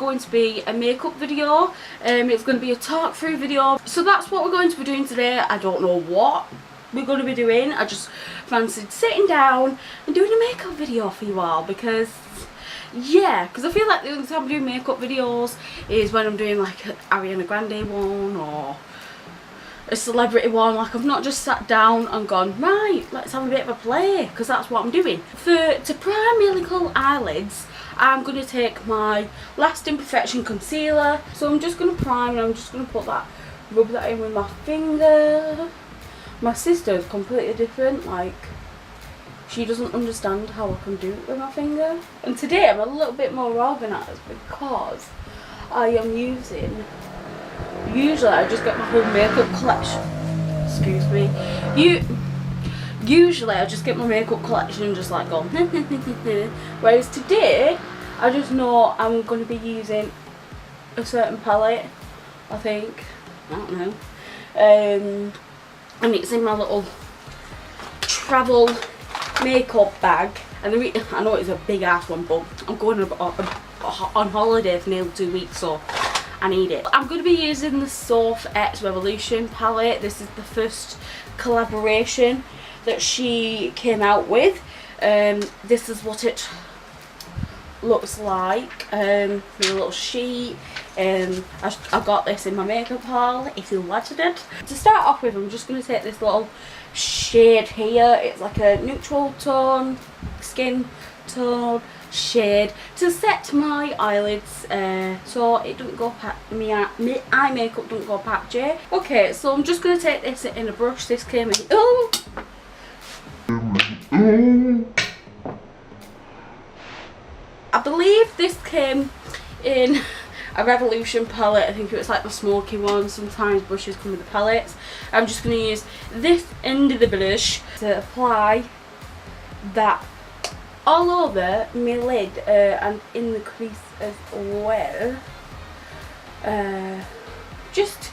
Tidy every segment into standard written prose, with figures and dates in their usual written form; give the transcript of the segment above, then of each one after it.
going to be a makeup video. It's going to be a talk through video. So that's what we're going to be doing today. I don't know what we're going to be doing. I just fancied sitting down and doing a makeup video for you all because yeah, because I feel like the only time I'm doing makeup videos is when I'm doing like an Ariana Grande one or a celebrity one. Like I've not just sat down and gone, right, let's have a bit of a play, because that's what I'm doing. To prime my little eyelids, I'm going to take my Last Imperfection concealer. So I'm just going to prime and I'm just going to rub that in with my finger. My sister is completely different, like she doesn't understand how I can do it with my finger. And today I'm a little bit more organised because I am using, usually I just get my whole makeup collection, excuse me, usually I just get my makeup collection and just like go whereas today I just know I'm going to be using a certain palette, I think, I don't know, and it's in my little travel makeup bag. And I know it's a big ass one, but I'm going on holiday for nearly 2 weeks, so I need it. I'm going to be using the Soft X Revolution palette. This is the first collaboration that she came out with. This is what it looks like, the little sheet. I got this in my makeup haul if you wanted it. To start off with, I'm just going to take this little shade here. It's like a neutral tone, skin tone shade to set my eyelids so it doesn't go my eye makeup don't go patchy. Okay, so I'm just going to take this in a brush. This came in, I believe this came in a Revolution palette. I think it was like the smoky one. Sometimes brushes come with the palettes. I'm just going to use this end of the brush to apply that all over my lid and in the crease as well. Just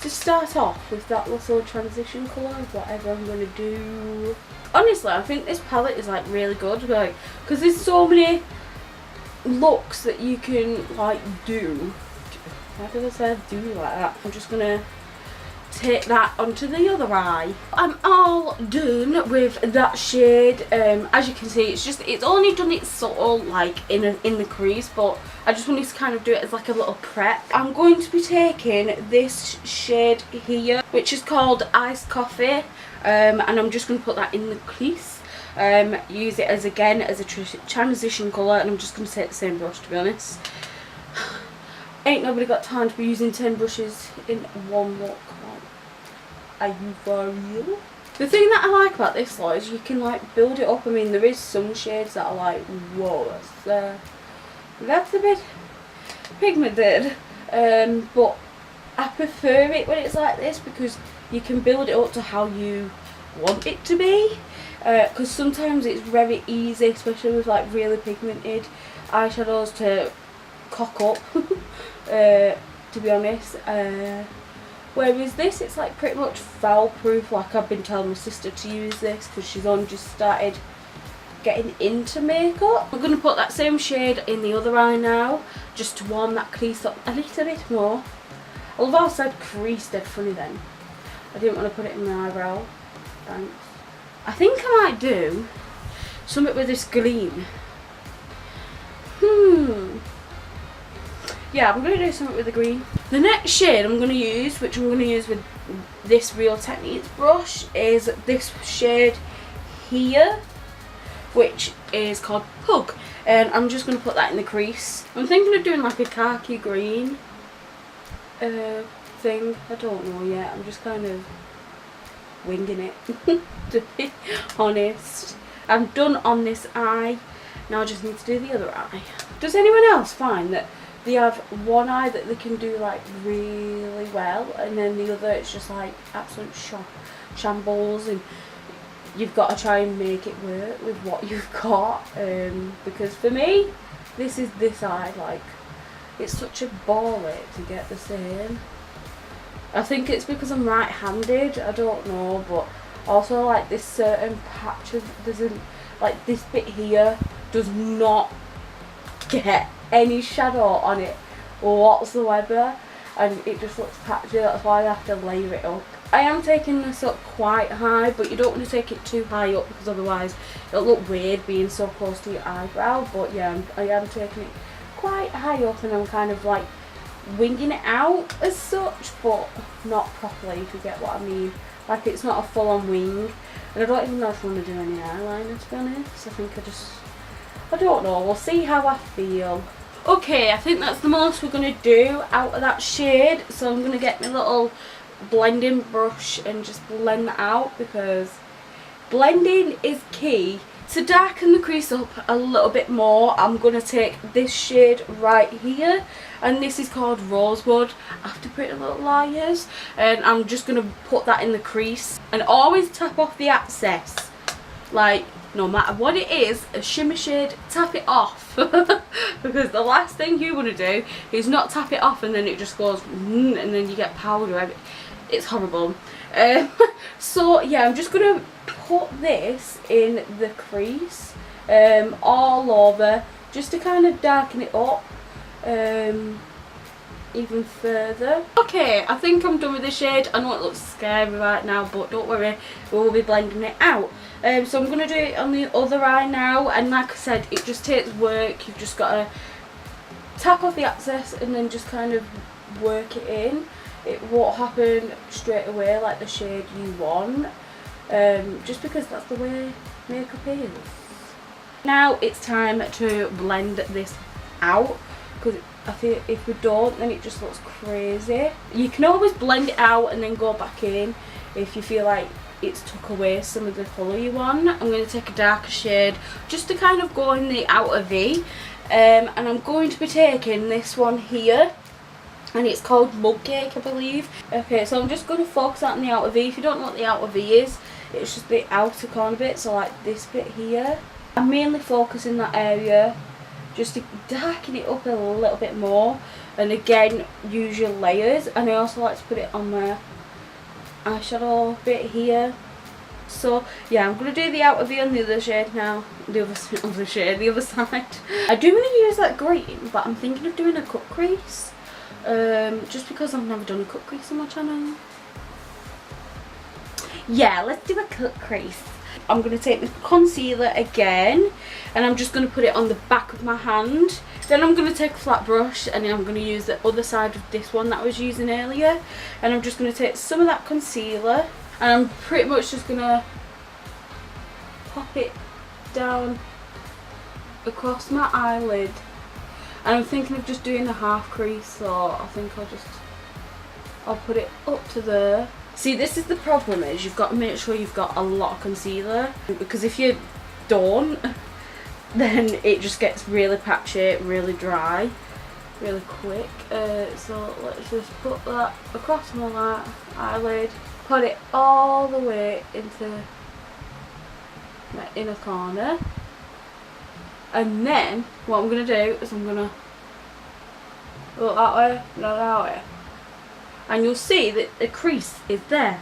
to start off with that little transition colour of whatever I'm going to do. Honestly, I think this palette is like really good, like, because there's so many looks that you can like do. Why did I say do like that? I'm just gonna take that onto the other eye. I'm all done with that shade. As you can see, it's only done it subtle, like in the crease, but I just wanted to kind of do it as like a little prep. I'm going to be taking this shade here, which is called Iced Coffee, and I'm just going to put that in the crease. Use it as a transition colour, and I'm just going to take the same brush, to be honest. Ain't nobody got time to be using 10 brushes in one look. Are you for real? The thing that I like about this lot is you can like build it up. I mean, there is some shades that are like, whoa, that's a bit pigmented, but I prefer it when it's like this because you can build it up to how you want it to be. Because sometimes it's very easy, especially with like really pigmented eyeshadows, to cock up to be honest. Whereas this, it's like pretty much foul proof. Like I've been telling my sister to use this because she's only just started getting into makeup. I'm going to put that same shade in the other eye now, just to warm that crease up a little bit more. Although I said crease dead funny then, I didn't want to put it in my eyebrow. Thanks. I think I might do something with this green. Yeah, I'm going to do something with the green. The next shade I'm going to use, which I'm going to use with this Real Techniques brush, is this shade here, which is called Pug. And I'm just going to put that in the crease. I'm thinking of doing like a khaki green thing. I don't know yet. I'm just kind of winging it, to be honest. I'm done on this eye. Now I just need to do the other eye. Does anyone else find that they have one eye that they can do like really well, and then the other it's just like absolute shambles, and you've got to try and make it work with what you've got? Because for me, this is this eye, like it's such a ball to get the same. I think it's because I'm right-handed, I don't know, but also like this certain patch of, like this bit here does not get any shadow on it whatsoever, and it just looks patchy. That's why I have to layer it up. I am taking this up quite high, but you don't want to take it too high up because otherwise it'll look weird being so close to your eyebrow. But yeah, I am taking it quite high up, and I'm kind of like winging it out as such, but not properly, if you get what I mean. Like, it's not a full-on wing, and I don't even know if I want to do any eyeliner, to be honest. I think I don't know, we'll see how I feel. Okay, I think that's the most we're going to do out of that shade, so I'm going to get my little blending brush and just blend that out, because blending is key. To darken the crease up a little bit more, I'm going to take this shade right here, and this is called Rosewood, after Pretty Little Liars, and I'm just going to put that in the crease, and always tap off the excess. Like, no matter what it is, a shimmer shade, tap it off. Because the last thing you want to do is not tap it off and then it just goes and then you get powder. It's horrible. So yeah, I'm just going to put this in the crease all over, just to kind of darken it up even further. Okay, I think I'm done with the shade. I know it looks scary right now, but don't worry, we will be blending it out. So I'm going to do it on the other eye now, and like I said, it just takes work. You've just got to tap off the excess and then just kind of work it in. It won't happen straight away like the shade you want, just because that's the way makeup is. Now it's time to blend this out, because I feel if we don't, then it just looks crazy. You can always blend it out and then go back in if you feel like it's took away some of the colour you want. I'm going to take a darker shade just to kind of go in the outer V, and I'm going to be taking this one here, and it's called Mug Cake, I believe. Okay, so I'm just going to focus on the outer V. If you don't know what the outer V is, it's just the outer corner bit, so like this bit here. I'm mainly focusing that area just to darken it up a little bit more, and again, use your layers. And I also like to put it on my eyeshadow bit here. So yeah, I'm going to do the outer V on the other shade now. The other side. I do want to use that green, but I'm thinking of doing a cut crease. Just because I've never done a cut crease on my channel. Yeah, let's do a cut crease. I'm going to take my concealer again, and I'm just going to put it on the back of my hand. Then I'm going to take a flat brush, and I'm going to use the other side of this one that I was using earlier, and I'm just going to take some of that concealer, and I'm pretty much just going to pop it down across my eyelid. And I'm thinking of just doing a half crease, so I think I'll put it up to there. See, this is the problem, is you've got to make sure you've got a lot of concealer, because if you don't, then it just gets really patchy, really dry, really quick. So let's just put that across my eyelid, put it all the way into my inner corner, and then what I'm going to do is I'm going to look that way, look that way, and you'll see that the crease is there,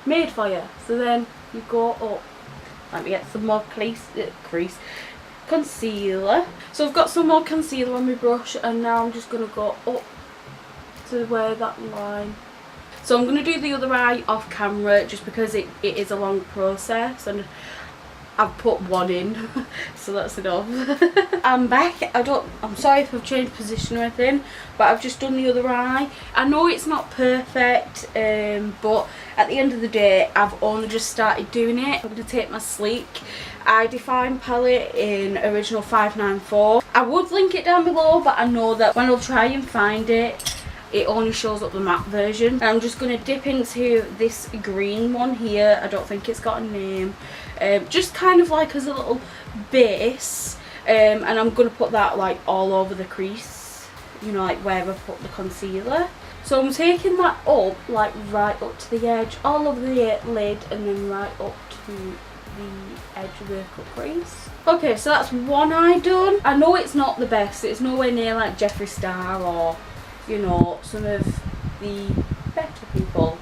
made for you. So then you go up. Let me get some more crease concealer. So I've got some more concealer on my brush, and now I'm just going to go up to where that line. So I'm going to do the other eye off camera, just because it is a long process, and I've put one in, so that's enough. I'm back. I'm sorry if I've changed position or anything, but I've just done the other eye. I know it's not perfect, but at the end of the day, I've only just started doing it. I'm going to take my Sleek Eye Define palette in Original 594. I would link it down below, but I know that when I'll try and find it, it only shows up the matte version. And I'm just going to dip into this green one here. I don't think it's got a name. Just kind of like as a little base, and I'm going to put that like all over the crease, you know, like where I put the concealer. So I'm taking that up, like right up to the edge, all over the lid, and then right up to the edge of the cut crease. Okay, so that's one eye done. I know it's not the best, it's nowhere near like Jeffree Star or, you know, some of the better people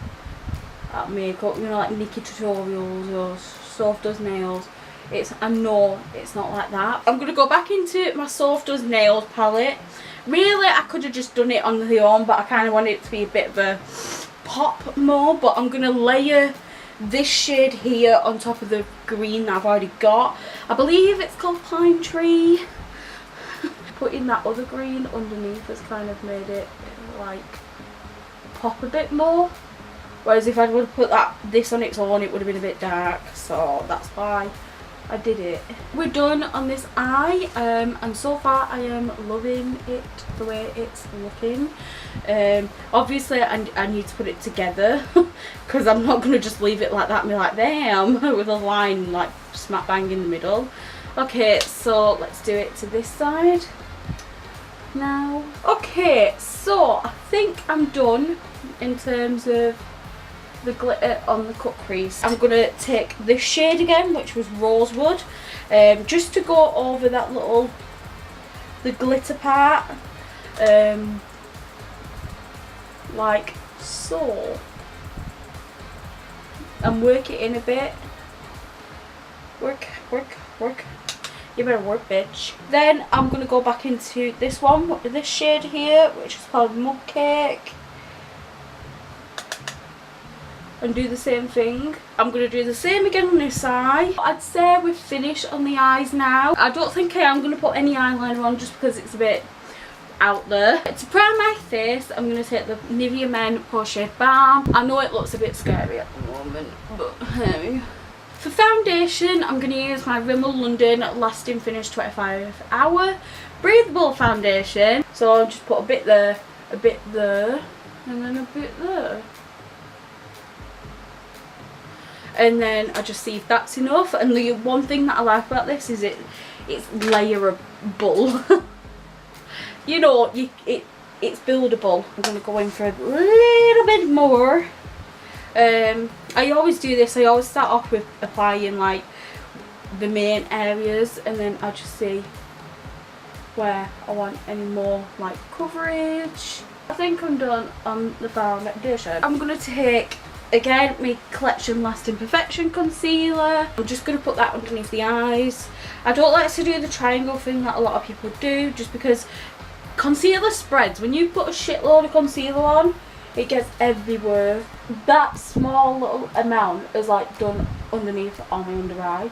at makeup, you know, like Nikki Tutorials or Soph Does Nails. I know it's not like that. I'm going to go back into my Soft Does Nails palette. Really, I could have just done it on the own, but I kind of want it to be a bit of a pop more. But I'm going to layer this shade here on top of the green that I've already got. I believe it's called Pine Tree. Putting that other green underneath has kind of made it like pop a bit more. Whereas if I would have put this on its own, it would have been a bit dark. So that's why I did it. We're done on this eye, and so far I am loving it the way it's looking. Obviously I need to put it together because I'm not going to just leave it like that and be like bam with a line like smack bang in the middle. Okay, so let's do it to this side now. Okay, so I think I'm done in terms of the glitter on the cut crease. I'm going to take this shade again, which was Rosewood, just to go over that the glitter part, like so, and work it in a bit. Work. You better work, bitch. Then I'm going to go back into this one, this shade here, which is called Mug Cake, and do the same thing. I'm going to do the same again on this eye. I'd say we've finished on the eyes now. I don't think I am going to put any eyeliner on just because it's a bit out there. To prime my face, I'm going to take the Nivea Men Pore Shade Balm. I know it looks a bit scary at the moment, but hey. For foundation, I'm going to use my Rimmel London Lasting Finish 25 Hour Breathable Foundation. So I'll just put a bit there, and then a bit there. And then I just see if that's enough. And the one thing that I like about this is it's layerable. You know, it's buildable. I'm going to go in for a little bit more. I always do this. I always start off with applying like the main areas, and then I just see where I want any more like coverage. I think I'm done on the foundation. I'm going to take again my Collection Lasting Perfection concealer. I'm just going to put that underneath the eyes. I don't like to do the triangle thing that a lot of people do, just because concealer spreads. When you put a shitload of concealer on, it gets everywhere. That small little amount is like done underneath on my under eye.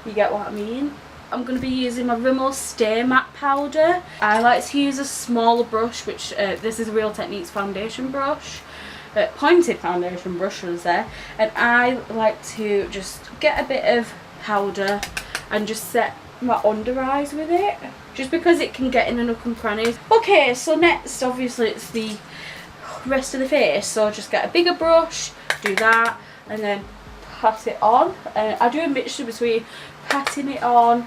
You get what I mean? I'm going to be using my Rimmel Stay Matte powder. I like to use a smaller brush, which this is Real Techniques foundation brush. Pointed foundation brushes there, and I like to just get a bit of powder and just set my under eyes with it, just because it can get in the nook and crannies. Okay, so next obviously it's the rest of the face, so just get a bigger brush, do that, and then pat it on. And I do a mixture between patting it on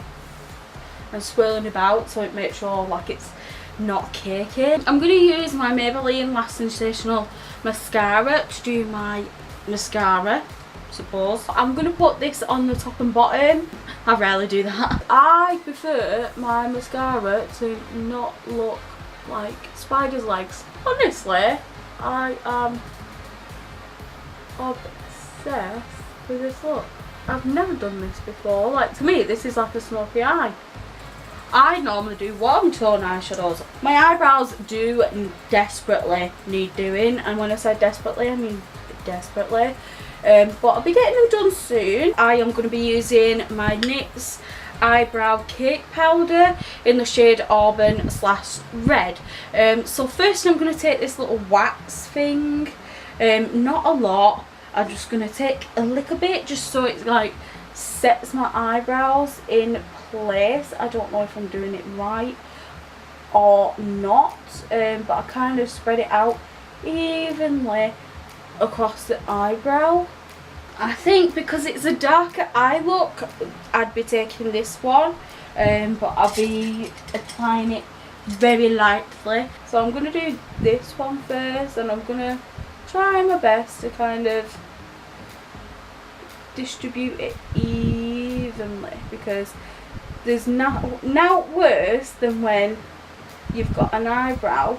and swirling about, so it makes sure like it's not cakey. I'm going to use my Maybelline Last Sensational mascara to do my mascara, suppose. I'm going to put this on the top and bottom. I rarely do that. I prefer my mascara to not look like spider's legs. Honestly, I am obsessed with this look. I've never done this before. Like, to me, this is like a smoky eye. I normally do warm tone eyeshadows. My eyebrows do desperately need doing, and when I say desperately, I mean desperately. But I'll be getting them done soon. I am going to be using my NYX eyebrow cake powder in the shade Auburn/Red. So first I'm going to take this little wax thing, not a lot. I'm just going to take a little bit just so it like sets my eyebrows in place. I don't know if I'm doing it right or not, but I kind of spread it out evenly across the eyebrow. I think because it's a darker eye look, I'd be taking this one, but I'll be applying it very lightly. So I'm going to do this one first, and I'm going to try my best to kind of distribute it evenly, because there's not worse than when you've got an eyebrow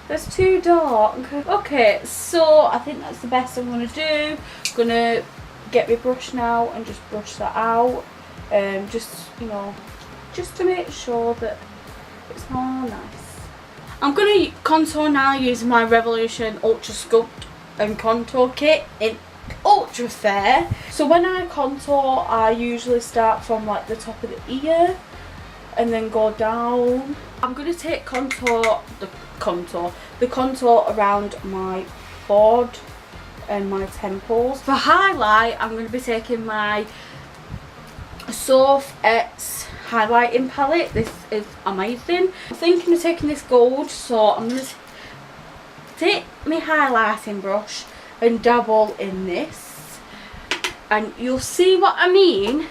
that's too dark. Okay, so I think that's the best I'm going to do. I'm going to get my brush now and just brush that out. just, you know, just to make sure that it's all nice. I'm going to contour now using my Revolution Ultra Sculpt and Contour Kit in Ultra Fair. So when I contour, I usually start from like the top of the ear and then go down. I'm going to take the contour around my forehead and my temples. For highlight, I'm going to be taking my Soft X highlighting palette. This is amazing. I'm thinking of taking this gold, so I'm going to take my highlighting brush and dabble in this, and you'll see what I mean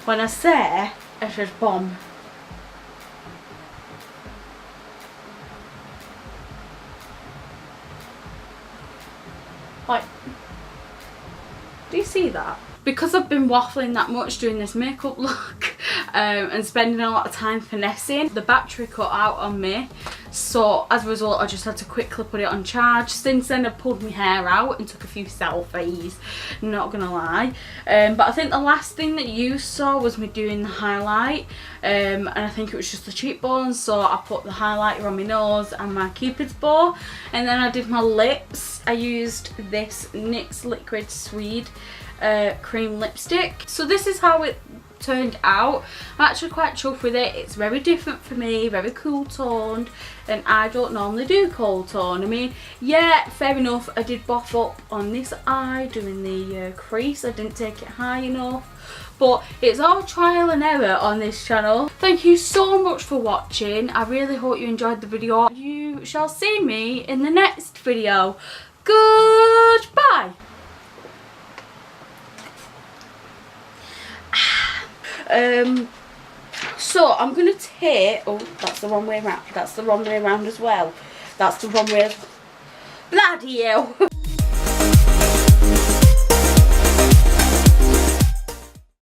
when I say it is bomb. Like, do you see that? Because I've been waffling that much doing this makeup look and spending a lot of time finessing, the battery cut out on me, so as a result I just had to quickly put it on charge. Since then I've pulled my hair out and took a few selfies, not gonna lie, but I think the last thing that you saw was me doing the highlight, and I think it was just the cheekbones, so I put the highlighter on my nose and my cupid's bow, and then I did my lips. I used this NYX Liquid Suede cream lipstick. So this is how it turned out. I'm actually quite chuffed with it. It's very different for me, very cool toned, and I don't normally do cool tone. I mean, yeah, fair enough, I did buff up on this eye doing the crease. I didn't take it high enough, but it's all trial and error on this channel. Thank you so much for watching. I really hope you enjoyed the video. You shall see me in the next video. Goodbye. So I'm gonna take, oh, that's the wrong way around, that's the wrong way around as well, that's the wrong way, bloody hell.